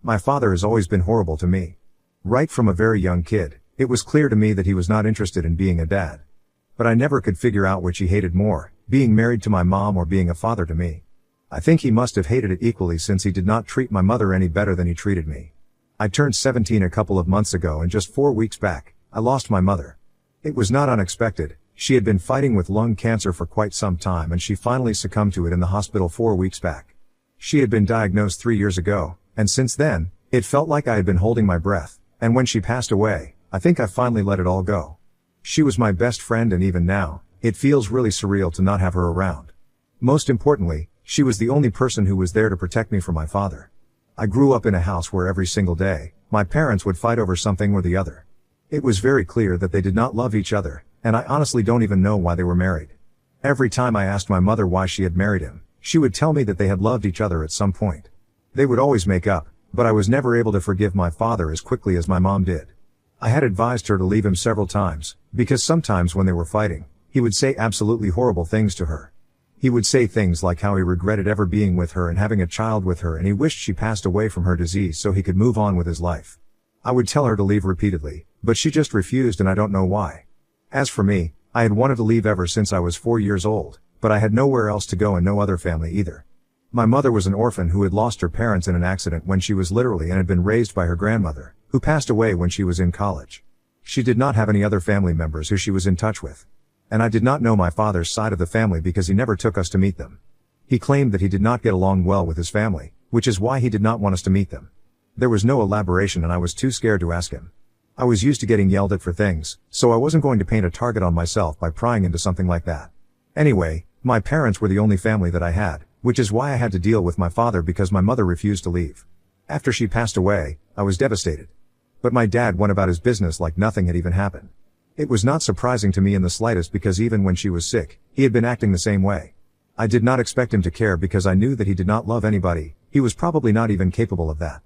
My father has always been horrible to me. Right from a very young kid, it was clear to me that he was not interested in being a dad. But I never could figure out which he hated more, being married to my mom or being a father to me. I think he must have hated it equally since he did not treat my mother any better than he treated me. I turned 17 a couple of months ago and just 4 weeks back, I lost my mother. It was not unexpected. She had been fighting with lung cancer for quite some time and she finally succumbed to it in the hospital 4 weeks back. She had been diagnosed 3 years ago, and since then, it felt like I had been holding my breath, and when she passed away, I think I finally let it all go. She was my best friend and even now, it feels really surreal to not have her around. Most importantly, she was the only person who was there to protect me from my father. I grew up in a house where every single day, my parents would fight over something or the other. It was very clear that they did not love each other, and I honestly don't even know why they were married. Every time I asked my mother why she had married him, she would tell me that they had loved each other at some point. They would always make up, but I was never able to forgive my father as quickly as my mom did. I had advised her to leave him several times, because sometimes when they were fighting, he would say absolutely horrible things to her. He would say things like how he regretted ever being with her and having a child with her and he wished she passed away from her disease so he could move on with his life. I would tell her to leave repeatedly, but she just refused and I don't know why. As for me, I had wanted to leave ever since I was 4 years old, but I had nowhere else to go and no other family either. My mother was an orphan who had lost her parents in an accident when she was literally and had been raised by her grandmother, who passed away when she was in college. She did not have any other family members who she was in touch with. And I did not know my father's side of the family because he never took us to meet them. He claimed that he did not get along well with his family, which is why he did not want us to meet them. There was no elaboration and I was too scared to ask him. I was used to getting yelled at for things, so I wasn't going to paint a target on myself by prying into something like that. Anyway, my parents were the only family that I had, which is why I had to deal with my father because my mother refused to leave. After she passed away, I was devastated. But my dad went about his business like nothing had even happened. It was not surprising to me in the slightest because even when she was sick, he had been acting the same way. I did not expect him to care because I knew that he did not love anybody, he was probably not even capable of that.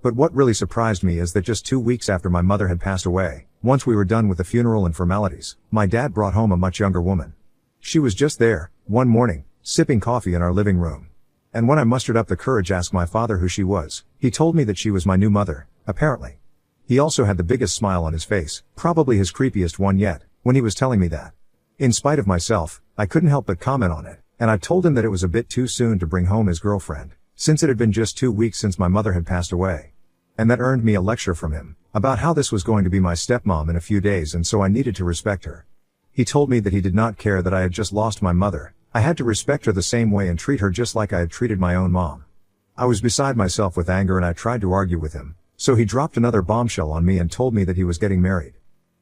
But what really surprised me is that just 2 weeks after my mother had passed away, once we were done with the funeral and formalities, my dad brought home a much younger woman. She was just there, one morning, sipping coffee in our living room. And when I mustered up the courage to ask my father who she was, he told me that she was my new mother, apparently. He also had the biggest smile on his face, probably his creepiest one yet, when he was telling me that. In spite of myself, I couldn't help but comment on it, and I told him that it was a bit too soon to bring home his girlfriend, since it had been just 2 weeks since my mother had passed away. And that earned me a lecture from him, about how this was going to be my stepmom in a few days and so I needed to respect her. He told me that he did not care that I had just lost my mother, I had to respect her the same way and treat her just like I had treated my own mom. I was beside myself with anger and I tried to argue with him, so he dropped another bombshell on me and told me that he was getting married.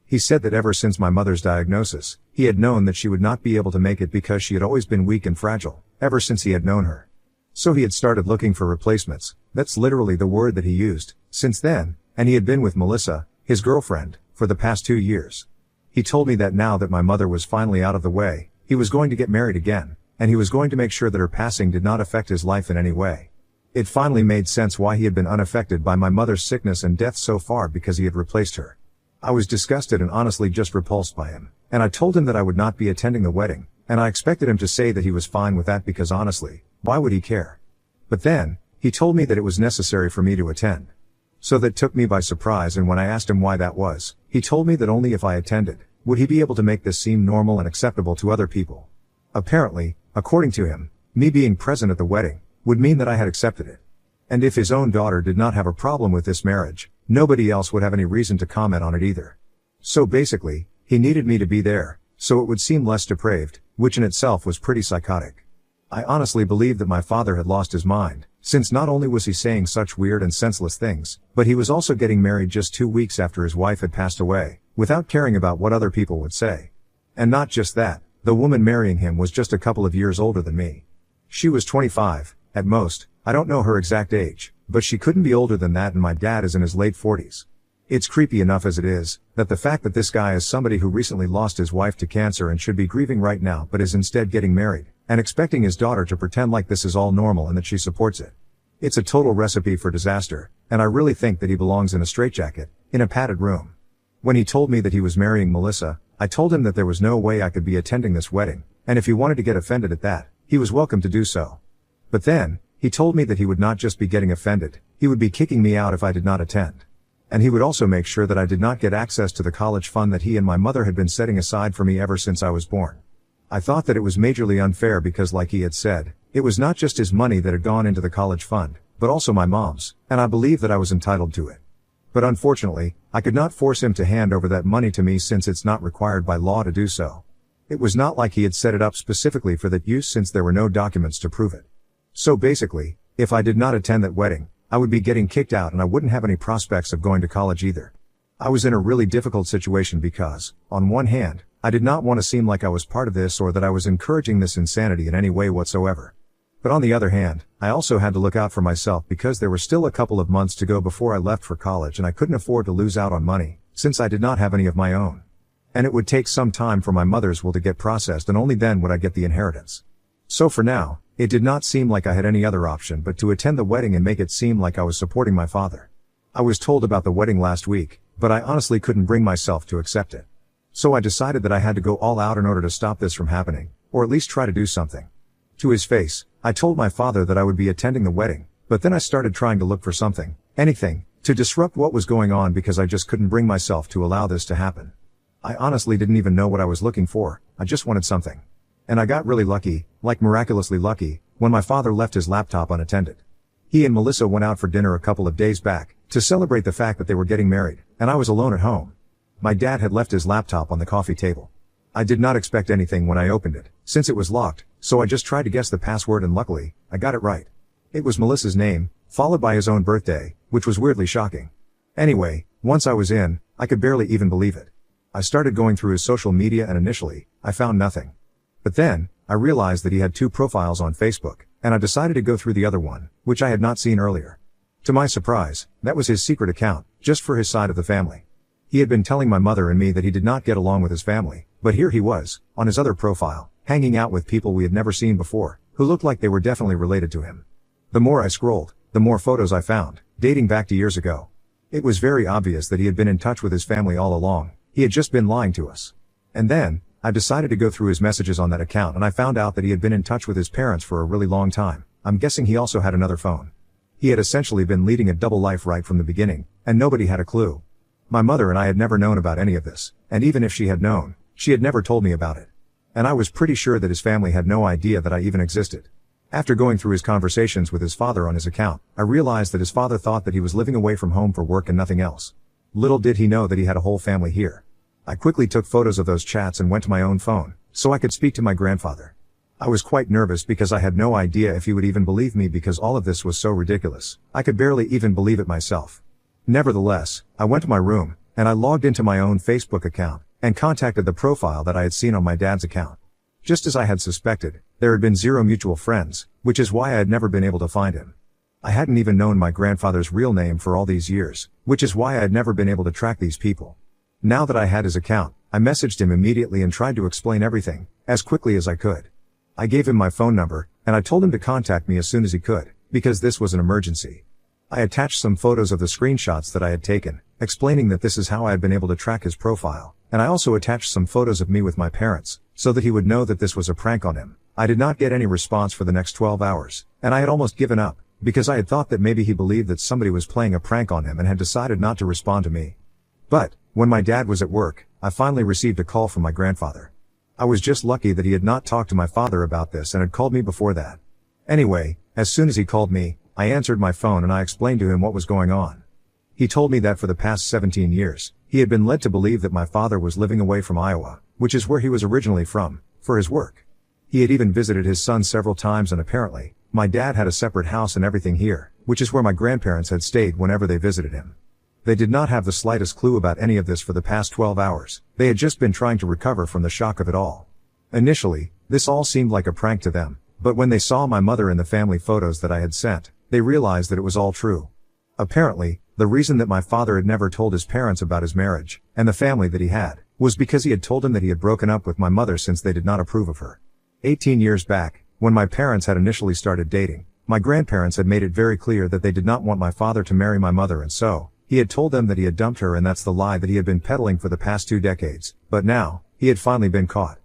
He said that ever since my mother's diagnosis, he had known that she would not be able to make it because she had always been weak and fragile, ever since he had known her. So he had started looking for replacements, that's literally the word that he used, since then, and he had been with Melissa, his girlfriend, for the past 2 years. He told me that now that my mother was finally out of the way, he was going to get married again, and he was going to make sure that her passing did not affect his life in any way. It finally made sense why he had been unaffected by my mother's sickness and death so far because he had replaced her. I was disgusted and honestly just repulsed by him, and I told him that I would not be attending the wedding, and I expected him to say that he was fine with that because honestly, why would he care? But then, he told me that it was necessary for me to attend. So that took me by surprise, and when I asked him why that was, he told me that only if I attended, would he be able to make this seem normal and acceptable to other people. Apparently, according to him, me being present at the wedding, would mean that I had accepted it. And if his own daughter did not have a problem with this marriage, nobody else would have any reason to comment on it either. So basically, he needed me to be there, so it would seem less depraved, which in itself was pretty psychotic. I honestly believed that my father had lost his mind, since not only was he saying such weird and senseless things, but he was also getting married just 2 weeks after his wife had passed away, without caring about what other people would say. And not just that, the woman marrying him was just a couple of years older than me. She was 25, at most, I don't know her exact age, but she couldn't be older than that, and my dad is in his late 40s. It's creepy enough as it is, that the fact that this guy is somebody who recently lost his wife to cancer and should be grieving right now but is instead getting married, and expecting his daughter to pretend like this is all normal and that she supports it. It's a total recipe for disaster, and I really think that he belongs in a straitjacket, in a padded room. When he told me that he was marrying Melissa, I told him that there was no way I could be attending this wedding, and if he wanted to get offended at that, he was welcome to do so. But then, He told me that he would not just be getting offended, he would be kicking me out if I did not attend. And he would also make sure that I did not get access to the college fund that he and my mother had been setting aside for me ever since I was born. I thought that it was majorly unfair because, like he had said, it was not just his money that had gone into the college fund, but also my mom's, and I believed that I was entitled to it. But unfortunately, I could not force him to hand over that money to me since it's not required by law to do so. It was not like he had set it up specifically for that use since there were no documents to prove it. So basically, if I did not attend that wedding, I would be getting kicked out and I wouldn't have any prospects of going to college either. I was in a really difficult situation because, on one hand, I did not want to seem like I was part of this or that I was encouraging this insanity in any way whatsoever. But on the other hand, I also had to look out for myself because there were still a couple of months to go before I left for college and I couldn't afford to lose out on money, since I did not have any of my own. And it would take some time for my mother's will to get processed and only then would I get the inheritance. So for now, it did not seem like I had any other option but to attend the wedding and make it seem like I was supporting my father. I was told about the wedding last week, but I honestly couldn't bring myself to accept it. So I decided that I had to go all out in order to stop this from happening, or at least try to do something. To his face, I told my father that I would be attending the wedding, but then I started trying to look for something, anything, to disrupt what was going on because I just couldn't bring myself to allow this to happen. I honestly didn't even know what I was looking for, I just wanted something. And I got really lucky, like miraculously lucky, when my father left his laptop unattended. He and Melissa went out for dinner a couple of days back, to celebrate the fact that they were getting married, and I was alone at home. My dad had left his laptop on the coffee table. I did not expect anything when I opened it, since it was locked, so I just tried to guess the password and luckily, I got it right. It was Melissa's name, followed by his own birthday, which was weirdly shocking. Anyway, once I was in, I could barely even believe it. I started going through his social media and initially, I found nothing. But then, I realized that he had 2 profiles on Facebook, and I decided to go through the other one, which I had not seen earlier. To my surprise, that was his secret account, just for his side of the family. He had been telling my mother and me that he did not get along with his family, but here he was, on his other profile, hanging out with people we had never seen before, who looked like they were definitely related to him. The more I scrolled, the more photos I found, dating back to years ago. It was very obvious that he had been in touch with his family all along. He had just been lying to us. And then, I decided to go through his messages on that account and I found out that he had been in touch with his parents for a really long time. I'm guessing he also had another phone. He had essentially been leading a double life right from the beginning, and nobody had a clue. My mother and I had never known about any of this, and even if she had known, she had never told me about it. And I was pretty sure that his family had no idea that I even existed. After going through his conversations with his father on his account, I realized that his father thought that he was living away from home for work and nothing else. Little did he know that he had a whole family here. I quickly took photos of those chats and went to my own phone, so I could speak to my grandfather. I was quite nervous because I had no idea if he would even believe me because all of this was so ridiculous. I could barely even believe it myself. Nevertheless, I went to my room, and I logged into my own Facebook account, and contacted the profile that I had seen on my dad's account. Just as I had suspected, there had been 0 mutual friends, which is why I had never been able to find him. I hadn't even known my grandfather's real name for all these years, which is why I had never been able to track these people. Now that I had his account, I messaged him immediately and tried to explain everything, as quickly as I could. I gave him my phone number, and I told him to contact me as soon as he could, because this was an emergency. I attached some photos of the screenshots that I had taken, explaining that this is how I had been able to track his profile, and I also attached some photos of me with my parents, so that he would know that this was a prank on him. I did not get any response for the next 12 hours, and I had almost given up, because I had thought that maybe he believed that somebody was playing a prank on him and had decided not to respond to me. But, when my dad was at work, I finally received a call from my grandfather. I was just lucky that he had not talked to my father about this and had called me before that. Anyway, as soon as he called me, I answered my phone and I explained to him what was going on. He told me that for the past 17 years, he had been led to believe that my father was living away from Iowa, which is where he was originally from, for his work. He had even visited his son several times and apparently, my dad had a separate house and everything here, which is where my grandparents had stayed whenever they visited him. They did not have the slightest clue about any of this for the past 12 hours, they had just been trying to recover from the shock of it all. Initially, this all seemed like a prank to them, but when they saw my mother in the family photos that I had sent, they realized that it was all true. Apparently, the reason that my father had never told his parents about his marriage, and the family that he had, was because he had told them that he had broken up with my mother since they did not approve of her. 18 years back, when my parents had initially started dating, my grandparents had made it very clear that they did not want my father to marry my mother and so, he had told them that he had dumped her and that's the lie that he had been peddling for the past 2 decades, but now, he had finally been caught.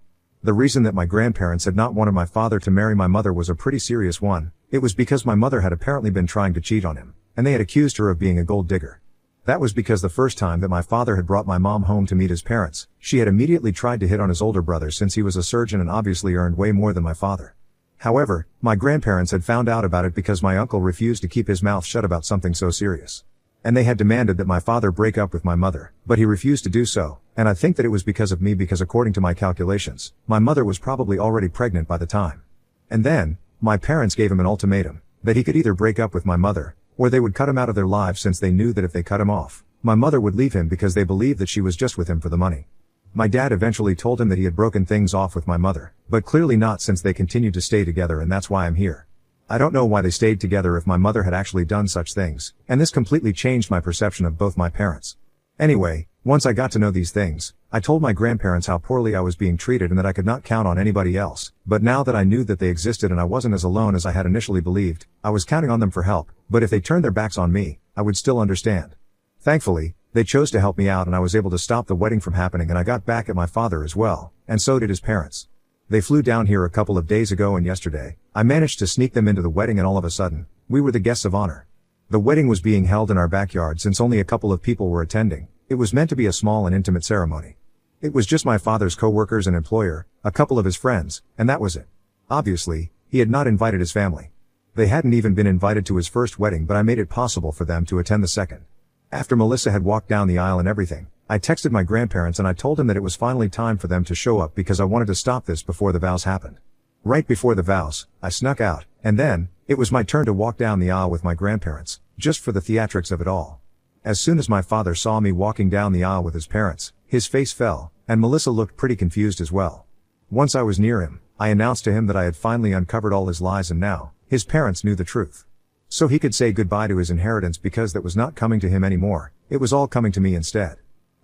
The reason that my grandparents had not wanted my father to marry my mother was a pretty serious one. It was because my mother had apparently been trying to cheat on him, and they had accused her of being a gold digger. That was because the first time that my father had brought my mom home to meet his parents, she had immediately tried to hit on his older brother since he was a surgeon and obviously earned way more than my father. However, my grandparents had found out about it because my uncle refused to keep his mouth shut about something so serious. And they had demanded that my father break up with my mother, but he refused to do so, and I think that it was because of me because according to my calculations, my mother was probably already pregnant by the time. And then, my parents gave him an ultimatum, that he could either break up with my mother, or they would cut him out of their lives since they knew that if they cut him off, my mother would leave him because they believed that she was just with him for the money. My dad eventually told him that he had broken things off with my mother, but clearly not since they continued to stay together and that's why I'm here. I don't know why they stayed together if my mother had actually done such things, and this completely changed my perception of both my parents. Anyway, once I got to know these things, I told my grandparents how poorly I was being treated and that I could not count on anybody else, but now that I knew that they existed and I wasn't as alone as I had initially believed, I was counting on them for help, but if they turned their backs on me, I would still understand. Thankfully, they chose to help me out and I was able to stop the wedding from happening and I got back at my father as well, and so did his parents. They flew down here a couple of days ago and yesterday, I managed to sneak them into the wedding and all of a sudden, we were the guests of honor. The wedding was being held in our backyard since only a couple of people were attending. It was meant to be a small and intimate ceremony. It was just my father's co-workers and employer, a couple of his friends, and that was it. Obviously, he had not invited his family. They hadn't even been invited to his first wedding but I made it possible for them to attend the second. After Melissa had walked down the aisle and everything, I texted my grandparents and I told them that it was finally time for them to show up because I wanted to stop this before the vows happened. Right before the vows, I snuck out, and then, it was my turn to walk down the aisle with my grandparents, just for the theatrics of it all. As soon as my father saw me walking down the aisle with his parents, his face fell, and Melissa looked pretty confused as well. Once I was near him, I announced to him that I had finally uncovered all his lies and now, his parents knew the truth. So he could say goodbye to his inheritance because that was not coming to him anymore, it was all coming to me instead.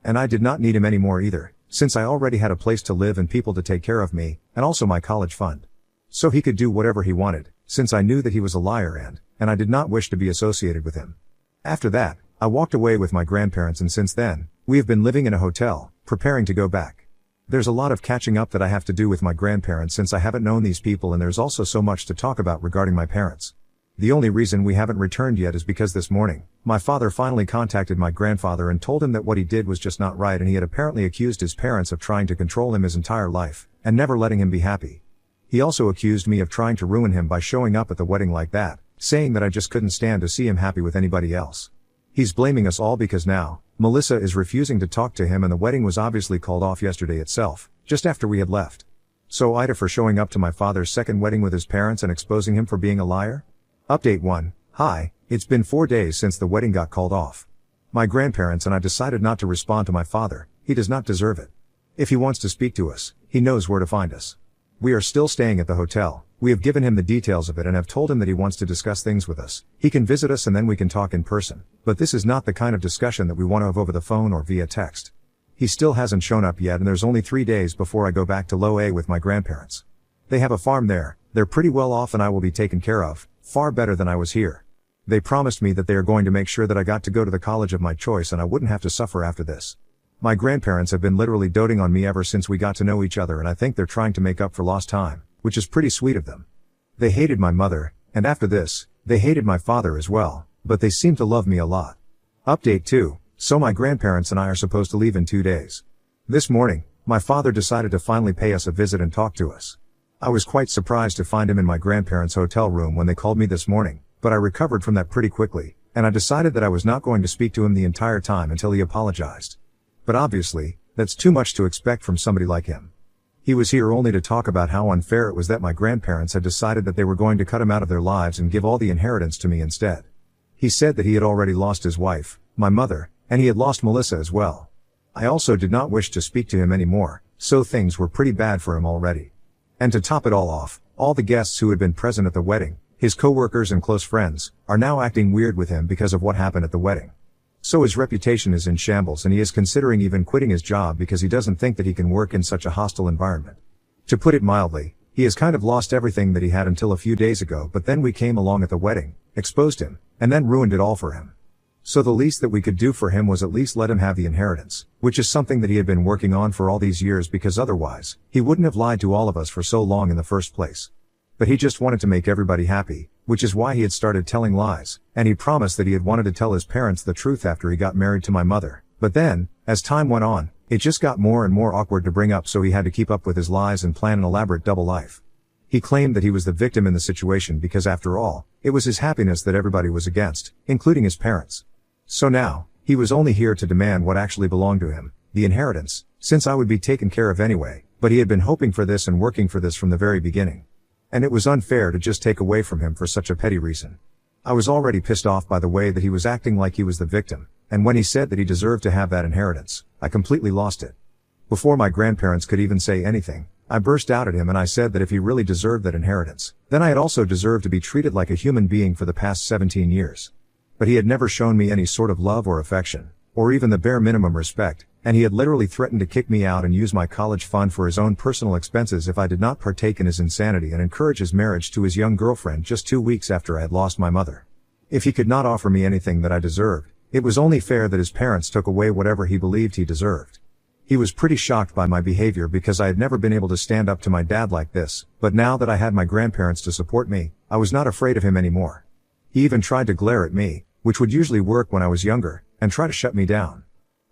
And I did not need him anymore either, since I already had a place to live and people to take care of me, and also my college fund. So he could do whatever he wanted, since I knew that he was a liar and I did not wish to be associated with him. After that, I walked away with my grandparents and since then, we have been living in a hotel, preparing to go back. There's a lot of catching up that I have to do with my grandparents since I haven't known these people and there's also so much to talk about regarding my parents. The only reason we haven't returned yet is because this morning, my father finally contacted my grandfather and told him that what he did was just not right and he had apparently accused his parents of trying to control him his entire life, and never letting him be happy. He also accused me of trying to ruin him by showing up at the wedding like that, saying that I just couldn't stand to see him happy with anybody else. He's blaming us all because now, Melissa is refusing to talk to him and the wedding was obviously called off yesterday itself, just after we had left. So Ida for showing up to my father's second wedding with his parents and exposing him for being a liar? Update 1. Hi, it's been 4 days since the wedding got called off. My grandparents and I decided not to respond to my father, he does not deserve it. If he wants to speak to us, he knows where to find us. We are still staying at the hotel, we have given him the details of it and have told him that he wants to discuss things with us. He can visit us and then we can talk in person, but this is not the kind of discussion that we want to have over the phone or via text. He still hasn't shown up yet and there's only 3 days before I go back to Low A with my grandparents. They have a farm there, they're pretty well off and I will be taken care of. Far better than I was here. They promised me that they are going to make sure that I got to go to the college of my choice and I wouldn't have to suffer after this. My grandparents have been literally doting on me ever since we got to know each other and I think they're trying to make up for lost time, which is pretty sweet of them. They hated my mother, and after this, they hated my father as well, but they seem to love me a lot. Update 2. So my grandparents and I are supposed to leave in 2 days. This morning, my father decided to finally pay us a visit and talk to us. I was quite surprised to find him in my grandparents' hotel room when they called me this morning, but I recovered from that pretty quickly, and I decided that I was not going to speak to him the entire time until he apologized. But obviously, that's too much to expect from somebody like him. He was here only to talk about how unfair it was that my grandparents had decided that they were going to cut him out of their lives and give all the inheritance to me instead. He said that he had already lost his wife, my mother, and he had lost Melissa as well. I also did not wish to speak to him anymore, so things were pretty bad for him already. And to top it all off, all the guests who had been present at the wedding, his co-workers and close friends, are now acting weird with him because of what happened at the wedding. So his reputation is in shambles and he is considering even quitting his job because he doesn't think that he can work in such a hostile environment. To put it mildly, he has kind of lost everything that he had until a few days ago, but then we came along at the wedding, exposed him, and then ruined it all for him. So the least that we could do for him was at least let him have the inheritance, which is something that he had been working on for all these years because otherwise, he wouldn't have lied to all of us for so long in the first place. But he just wanted to make everybody happy, which is why he had started telling lies, and he promised that he had wanted to tell his parents the truth after he got married to my mother. But then, as time went on, it just got more and more awkward to bring up, so he had to keep up with his lies and plan an elaborate double life. He claimed that he was the victim in the situation because after all, it was his happiness that everybody was against, including his parents. So now, he was only here to demand what actually belonged to him, the inheritance, since I would be taken care of anyway, but he had been hoping for this and working for this from the very beginning. And it was unfair to just take away from him for such a petty reason. I was already pissed off by the way that he was acting like he was the victim, and when he said that he deserved to have that inheritance, I completely lost it. Before my grandparents could even say anything, I burst out at him and I said that if he really deserved that inheritance, then I had also deserved to be treated like a human being for the past 17 years. But he had never shown me any sort of love or affection, or even the bare minimum respect, and he had literally threatened to kick me out and use my college fund for his own personal expenses if I did not partake in his insanity and encourage his marriage to his young girlfriend just 2 weeks after I had lost my mother. If he could not offer me anything that I deserved, it was only fair that his parents took away whatever he believed he deserved. He was pretty shocked by my behavior because I had never been able to stand up to my dad like this, but now that I had my grandparents to support me, I was not afraid of him anymore. He even tried to glare at me, which would usually work when I was younger, and try to shut me down.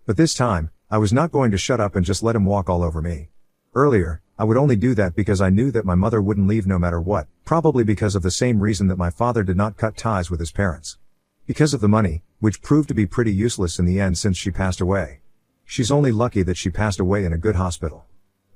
But this time, I was not going to shut up and just let him walk all over me. Earlier, I would only do that because I knew that my mother wouldn't leave no matter what, probably because of the same reason that my father did not cut ties with his parents. Because of the money, which proved to be pretty useless in the end since she passed away. She's only lucky that she passed away in a good hospital.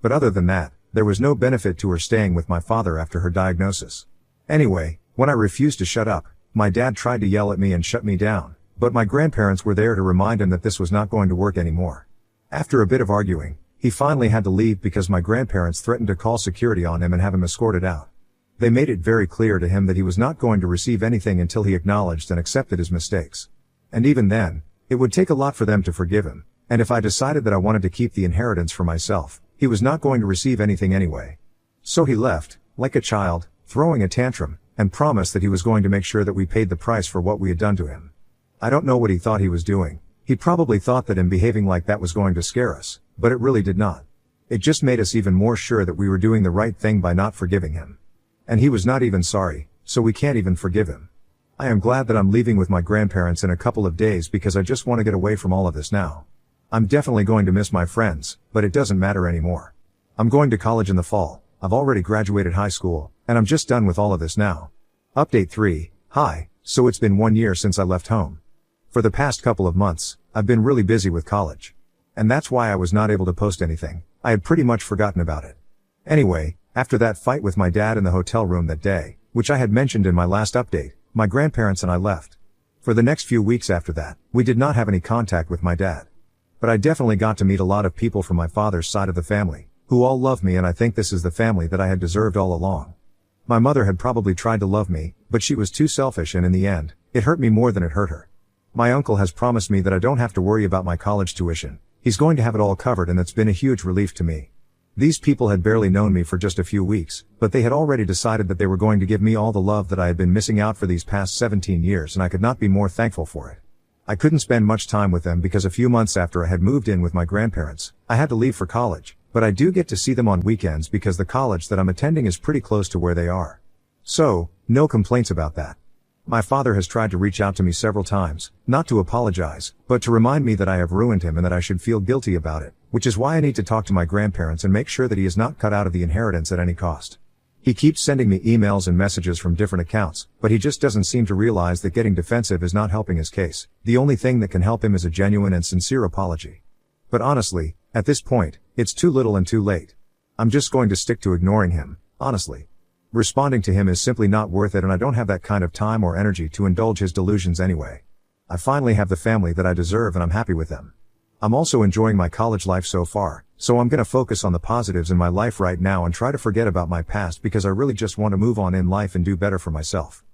But other than that, there was no benefit to her staying with my father after her diagnosis. Anyway, when I refused to shut up, my dad tried to yell at me and shut me down, but my grandparents were there to remind him that this was not going to work anymore. After a bit of arguing, he finally had to leave because my grandparents threatened to call security on him and have him escorted out. They made it very clear to him that he was not going to receive anything until he acknowledged and accepted his mistakes. And even then, it would take a lot for them to forgive him, and if I decided that I wanted to keep the inheritance for myself, he was not going to receive anything anyway. So he left, like a child, throwing a tantrum, and promised that he was going to make sure that we paid the price for what we had done to him. I don't know what he thought he was doing. He probably thought that him behaving like that was going to scare us, but it really did not. It just made us even more sure that we were doing the right thing by not forgiving him. And he was not even sorry, so we can't even forgive him. I am glad that I'm leaving with my grandparents in a couple of days because I just want to get away from all of this now. I'm definitely going to miss my friends, but it doesn't matter anymore. I'm going to college in the fall. I've already graduated high school, and I'm just done with all of this now. Update 3. Hi, so it's been 1 year since I left home. For the past couple of months, I've been really busy with college. And that's why I was not able to post anything. I had pretty much forgotten about it. Anyway, after that fight with my dad in the hotel room that day, which I had mentioned in my last update, my grandparents and I left. For the next few weeks after that, we did not have any contact with my dad. But I definitely got to meet a lot of people from my father's side of the family, who all love me, and I think this is the family that I had deserved all along. My mother had probably tried to love me, but she was too selfish, and in the end, it hurt me more than it hurt her. My uncle has promised me that I don't have to worry about my college tuition. He's going to have it all covered, and that's been a huge relief to me. These people had barely known me for just a few weeks, but they had already decided that they were going to give me all the love that I had been missing out for these past 17 years, and I could not be more thankful for it. I couldn't spend much time with them because a few months after I had moved in with my grandparents, I had to leave for college, but I do get to see them on weekends because the college that I'm attending is pretty close to where they are. So, no complaints about that. My father has tried to reach out to me several times, not to apologize, but to remind me that I have ruined him and that I should feel guilty about it, which is why I need to talk to my grandparents and make sure that he is not cut out of the inheritance at any cost. He keeps sending me emails and messages from different accounts, but he just doesn't seem to realize that getting defensive is not helping his case. The only thing that can help him is a genuine and sincere apology. But honestly, at this point, it's too little and too late. I'm just going to stick to ignoring him, honestly. Responding to him is simply not worth it, and I don't have that kind of time or energy to indulge his delusions anyway. I finally have the family that I deserve, and I'm happy with them. I'm also enjoying my college life so far, so I'm gonna focus on the positives in my life right now and try to forget about my past because I really just want to move on in life and do better for myself.